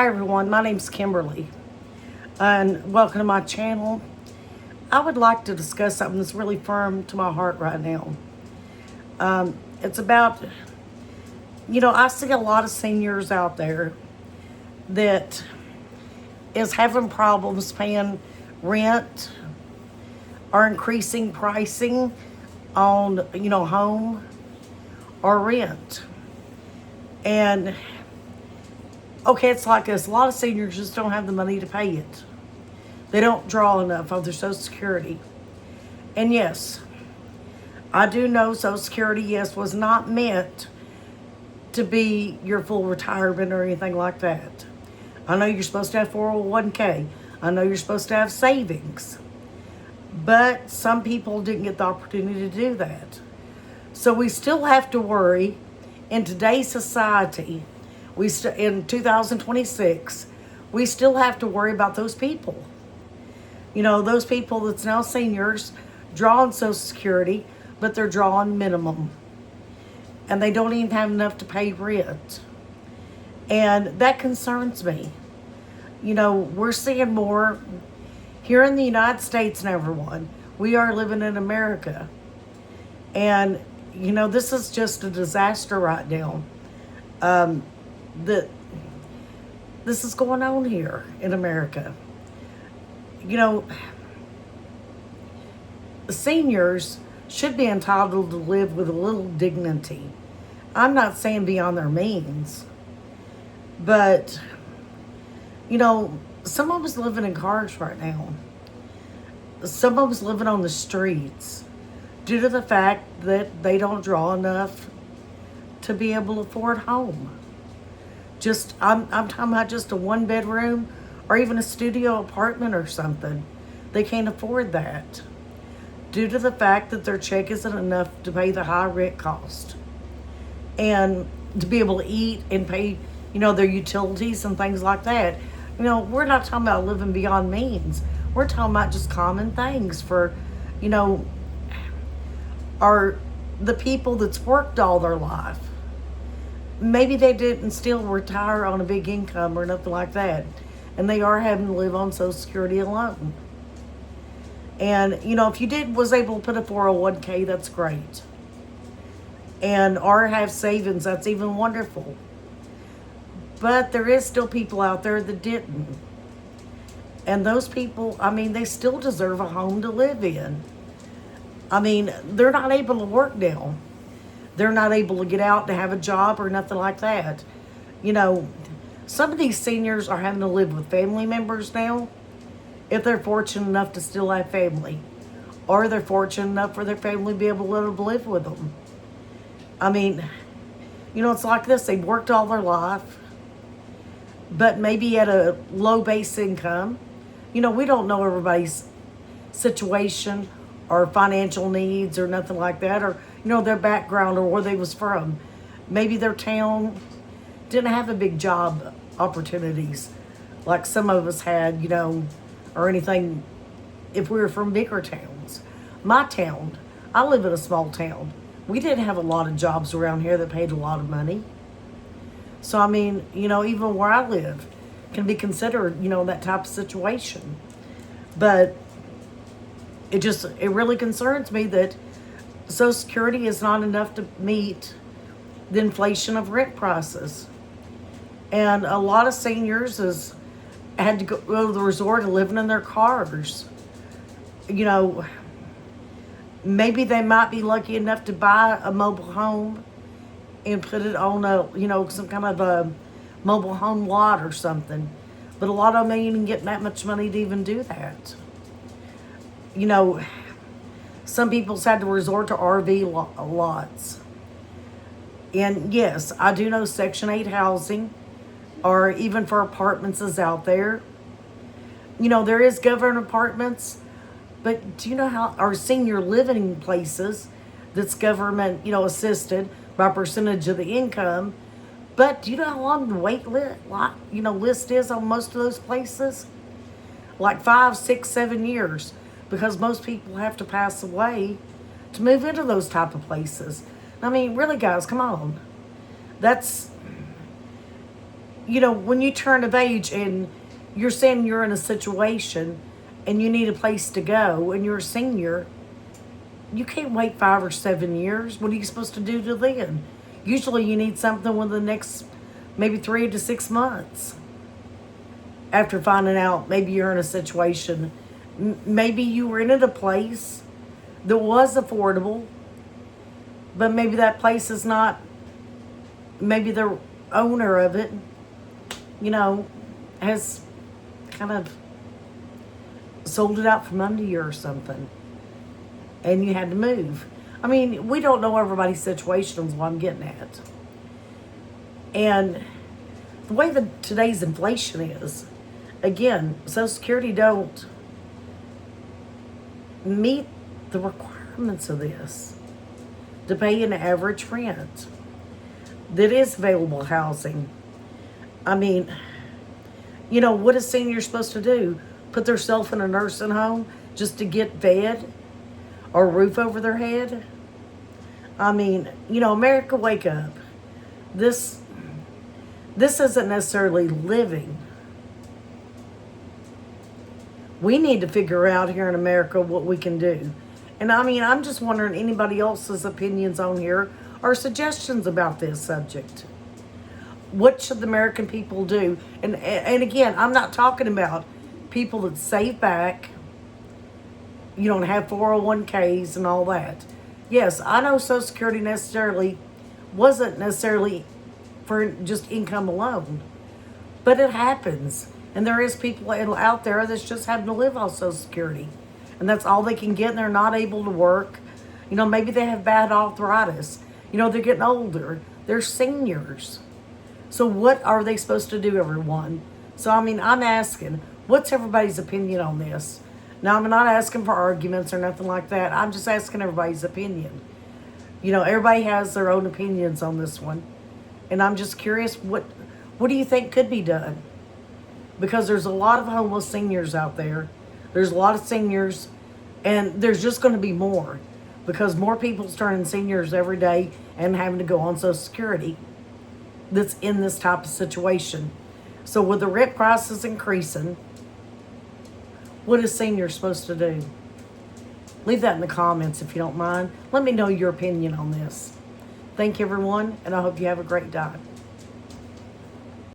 Hi everyone, my name's Kimberly and welcome to my channel. I would like to discuss something that's really firm to my heart right now. It's about, I see a lot of seniors out there that is having problems paying rent or increasing pricing on, home or rent. And okay, it's like this. A lot of seniors just don't have the money to pay it. They don't draw enough of their Social Security. And yes, I do know Social Security, yes, was not meant to be your full retirement or anything like that. I know you're supposed to have 401k. I know you're supposed to have savings. But some people didn't get the opportunity to do that. So we still have to worry in today's society. In 2026, we still have to worry about those people. Those people that's now seniors drawing Social Security, but they're drawing minimum. And they don't even have enough to pay rent. And that concerns me. We're seeing more here in the United States and everyone. We are living in America. And, this is just a disaster right now. That this is going on here in America. Seniors should be entitled to live with a little dignity. I'm not saying beyond their means, but some of us living in cars right now. Some of us living on the streets due to the fact that they don't draw enough to be able to afford home. I'm talking about just a one bedroom or even a studio apartment or something. They can't afford that due to the fact that their check isn't enough to pay the high rent cost and to be able to eat and pay, their utilities and things like that. We're not talking about living beyond means. We're talking about just common things for, are the people that's worked all their life. Maybe they didn't still retire on a big income or nothing like that. And they are having to live on Social Security alone. And, if you was able to put a 401k, that's great. And or have savings, that's even wonderful. But there is still people out there that didn't. And those people, they still deserve a home to live in. They're not able to work now. They're not able to get out to have a job or nothing like that. Some of these seniors are having to live with family members now if they're fortunate enough to still have family. Or they're fortunate enough for their family to be able to let them live with them. It's like this. They've worked all their life, but maybe at a low base income. We don't know everybody's situation or financial needs or nothing like that, or their background or where they was from. Maybe their town didn't have a big job opportunities like some of us had, or anything if we were from bigger towns. My town, I live in a small town. We didn't have a lot of jobs around here that paid a lot of money. So even where I live can be considered, that type of situation. But it really concerns me that Social Security is not enough to meet the inflation of rent prices. And a lot of seniors had to go to the resort of living in their cars. Maybe they might be lucky enough to buy a mobile home and put it on some kind of a mobile home lot or something. But a lot of them ain't even getting that much money to even do that. Some people's had to resort to RV lots. And yes, I do know Section 8 housing or even for apartments is out there. There is government apartments, but do you know how our senior living places that's government, assisted by percentage of the income. But do you know how long the list is on most of those places? Like 5, 6, 7 years, because most people have to pass away to move into those type of places. Really, guys, come on. That's, when you turn of age and you're saying you're in a situation and you need a place to go and you're a senior, you can't wait 5 or 7 years. What are you supposed to do till then? Usually you need something within the next maybe 3 to 6 months after finding out maybe you're in a situation. Maybe you rented a place that was affordable, but maybe that place is not, maybe the owner of it, has kind of sold it out from under you or something, and you had to move. I mean, we don't know everybody's situation is what I'm getting at. And the way that today's inflation is, again, Social Security don't meet the requirements of this to pay an average rent that is available housing. I mean, what is senior supposed to do? Put themselves in a nursing home just to get fed or a roof over their head? I mean, America, wake up. This isn't necessarily living. We need to figure out here in America what we can do. And I mean, I'm just wondering anybody else's opinions on here or suggestions about this subject. What should the American people do? And again, I'm not talking about people that save back, have 401ks and all that. Yes, I know Social Security wasn't necessarily for just income alone, but it happens. And there is people out there that's just having to live on Social Security. And that's all they can get, and they're not able to work. Maybe they have bad arthritis. They're getting older. They're seniors. So what are they supposed to do, everyone? So, I mean, I'm asking, what's everybody's opinion on this? Now, I'm not asking for arguments or nothing like that. I'm just asking everybody's opinion. Everybody has their own opinions on this one. And I'm just curious, what do you think could be done? Because there's a lot of homeless seniors out there. There's a lot of seniors, and there's just going to be more because more people's turning seniors every day and having to go on Social Security that's in this type of situation. So with the rent prices increasing, what is seniors supposed to do? Leave that in the comments if you don't mind. Let me know your opinion on this. Thank you, everyone, and I hope you have a great day.